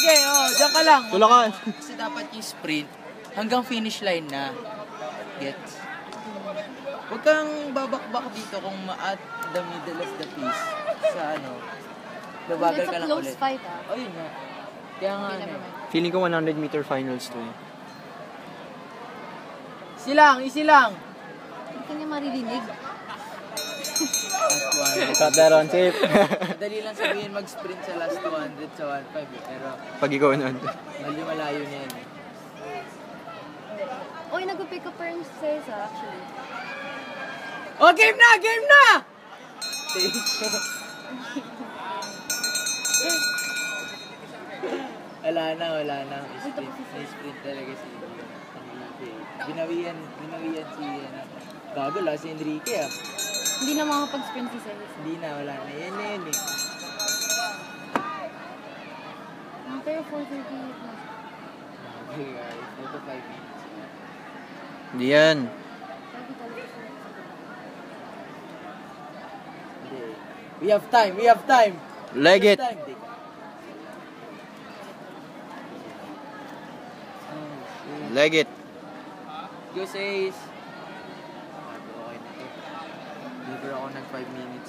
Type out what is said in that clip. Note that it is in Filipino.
Sige, diyan ka lang. Tulakan. Kasi dapat yung sprint hanggang finish line na. Gets? Huwag kang babakbak dito kung at the middle of the piece. Sa ano, babagal ka lang ulit. It's a close fight, Oh, yun nga. Kaya nga Feeling ko 100-meter finals to eh. Easy lang. Hindi ka niya maririnig. Last 100. Cut that on tape. Madali lang sabihin mag-sprint sa last 200 sa 1.5 eh. Pero Pag ikaw nun. malayo na yan eh. Uy, nag-pick up pa yung Cesa, actually. Oh, game na! wala na. Sprint talaga si Enrique. Binawian si Gago si Enrique ah. Hindi na makapag-sprint si Cesa. Hindi na, wala na. Yan eh. Pero 4:38 na. Okay guys, 4 to 5 minutes. Hindi yan. We have time. Leg it. Leg it. Go says. Okay na to. Libre ako ng 5 minutes.